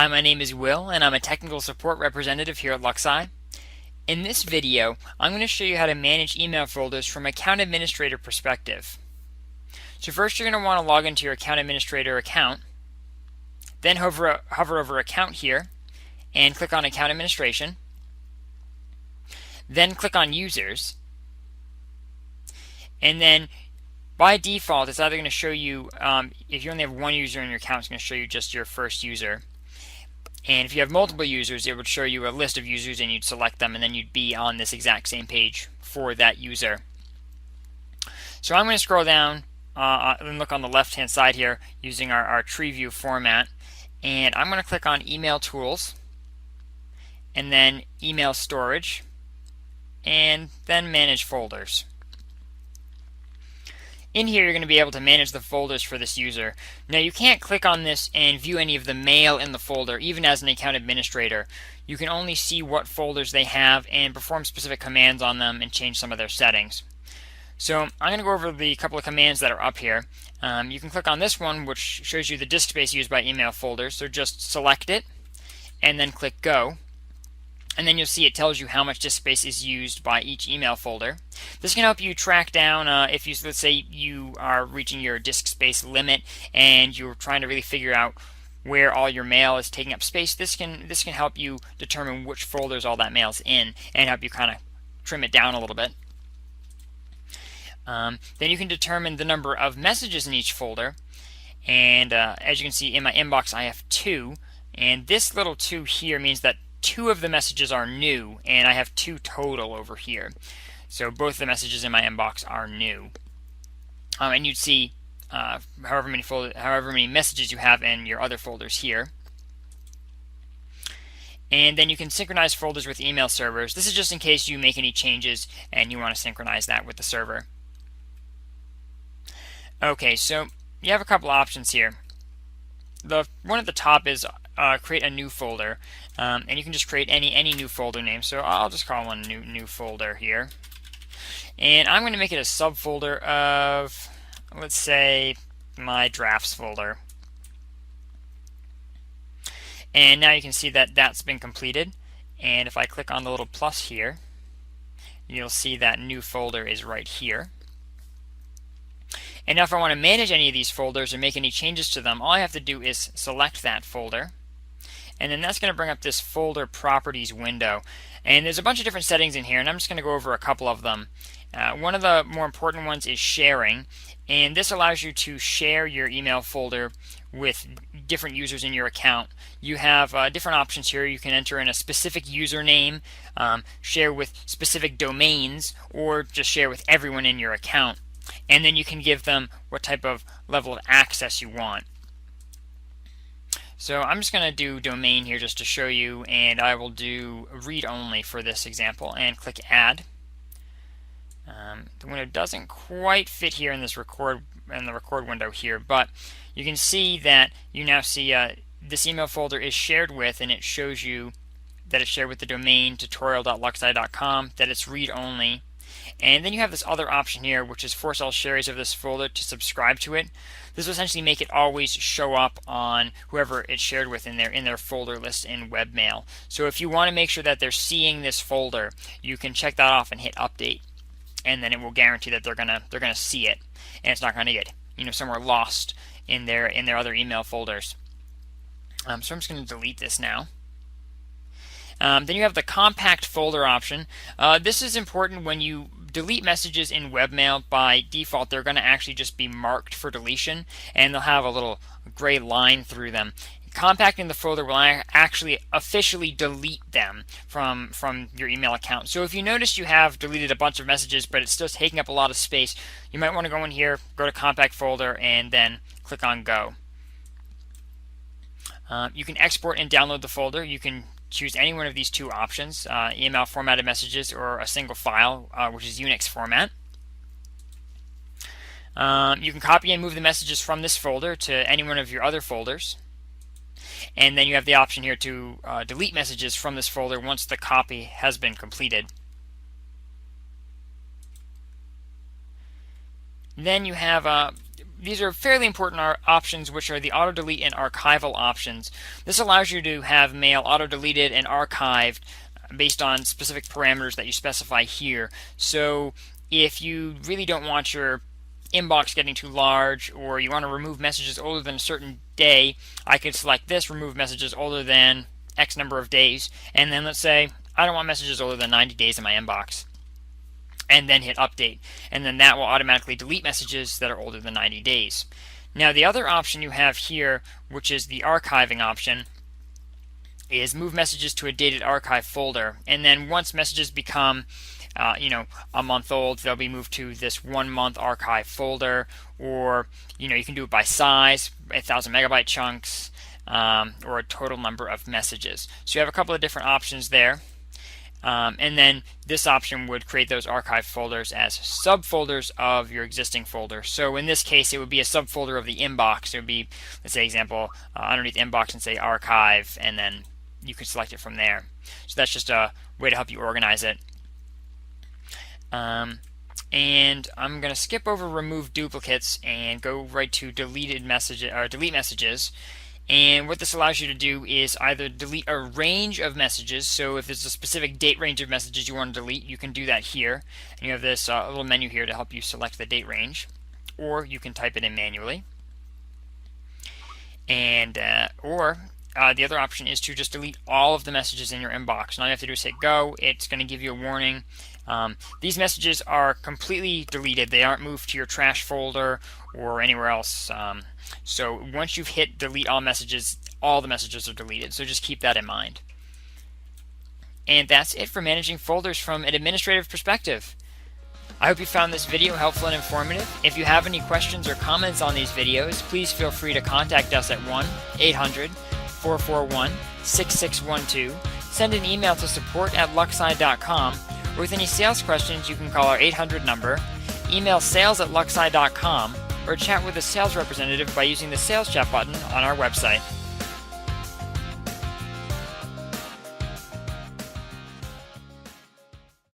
Hi, my name is Will, and I'm a technical support representative here at LuxSci. In this video, I'm going to show you how to manage email folders from an account administrator perspective. So first, you're going to want to log into your account administrator account, then hover over Account here, and click on Account Administration. Then click on Users, and then by default, it's either going to show you, if you only have one user in your account, it's going to show you just your first user. And if you have multiple users, it would show you a list of users and you'd select them, and then you'd be on this exact same page for that user. So I'm going to scroll down and look on the left hand side here using our tree view format, and I'm going to click on Email Tools and then Email Storage and then Manage Folders. In here, you're going to be able to manage the folders for this user. Now, you can't click on this and view any of the mail in the folder, even as an account administrator. You can only see what folders they have and perform specific commands on them and change some of their settings. So I'm going to go over the couple of commands that are up here. You can click on this one, which shows you the disk space used by email folders. So just select it and then click Go. And then you'll see it tells you how much disk space is used by each email folder. This can help you track down if you, let's say, you are reaching your disk space limit and you're trying to really figure out where all your mail is taking up space. This can help you determine which folders all that mail is in and help you kind of trim it down a little bit. Then you can determine the number of messages in each folder. And as you can see in my inbox, I have 2, and this little 2 here means that 2 of the messages are new, and I have 2 total over here. So both the messages in my inbox are new. And you'd see however many messages you have in your other folders here. And then you can synchronize folders with email servers. This is just in case you make any changes and you want to synchronize that with the server. Okay, so you have a couple options here. The one at the top is create a new folder, and you can just create any new folder name. So I'll just call one new folder here, and I'm going to make it a subfolder of, let's say, my drafts folder. And now you can see that that's been completed. And if I click on the little plus here, you'll see that new folder is right here. And now if I want to manage any of these folders or make any changes to them, all I have to do is select that folder. And then that's going to bring up this folder properties window. And there's a bunch of different settings in here, and I'm just going to go over a couple of them. One of the more important ones is sharing. And this allows you to share your email folder with different users in your account. You have different options here. You can enter in a specific username, share with specific domains, or just share with everyone in your account. And then you can give them what type of level of access you want. So I'm just going to do domain here just to show you, and I will do read only for this example and click add. The window doesn't quite fit here in this record window here, but you can see that you now see this email folder is shared with, and it shows you that it's shared with the domain tutorial.luxsci.com, that it's read only. And then you have this other option here, which is force all sharers of this folder to subscribe to it. This will essentially make it always show up on whoever it's shared with in their folder list in webmail. So if you want to make sure that they're seeing this folder, you can check that off and hit update, and then it will guarantee that they're gonna see it, and it's not going to get somewhere lost in their other email folders. So I'm just going to delete this now. Then you have the compact folder option. This is important when you delete messages in webmail. By default, they're going to actually just be marked for deletion, and they'll have a little gray line through them. Compacting the folder will actually officially delete them from your email account. So if you notice you have deleted a bunch of messages, but it's still taking up a lot of space, you might want to go in here, go to compact folder, and then click on Go. You can export and download the folder. You can choose any one of these 2 options, email formatted messages or a single file, which is Unix format. You can copy and move the messages from this folder to any one of your other folders. And then you have the option here to delete messages from this folder once the copy has been completed. Then you have these are fairly important options, which are the auto delete and archival options. This allows you to have mail auto deleted and archived based on specific parameters that you specify here. So if you really don't want your inbox getting too large, or you want to remove messages older than a certain day, I could select this, remove messages older than X number of days, and then let's say I don't want messages older than 90 days in my inbox, and then hit update, and then that will automatically delete messages that are older than 90 days. Now the other option you have here, which is the archiving option, is move messages to a dated archive folder, and then once messages become a month old, they'll be moved to this 1 month archive folder, or you can do it by size, 1,000 megabyte chunks, or a total number of messages. So you have a couple of different options there. And then this option would create those archive folders as subfolders of your existing folder. So in this case, it would be a subfolder of the inbox. It would be, let's say, example, underneath inbox and say archive, and then you can select it from there. So that's just a way to help you organize it. And I'm going to skip over remove duplicates and go right to deleted messages or delete messages. And what this allows you to do is either delete a range of messages. So if there's a specific date range of messages you want to delete, you can do that here. And you have this little menu here to help you select the date range, or you can type it in manually. And the other option is to just delete all of the messages in your inbox. And all you have to do is hit go. It's going to give you a warning. These messages are completely deleted. They aren't moved to your trash folder or anywhere else. So once you've hit delete all the messages are deleted. So just keep that in mind. And that's it for managing folders from an administrative perspective. I hope you found this video helpful and informative. If you have any questions or comments on these videos, please feel free to contact us at 1-800-441-6612. Send an email to support@luxsci.com. Or with any sales questions, you can call our 800 number, email sales@luxsci.com, or chat with a sales representative by using the sales chat button on our website.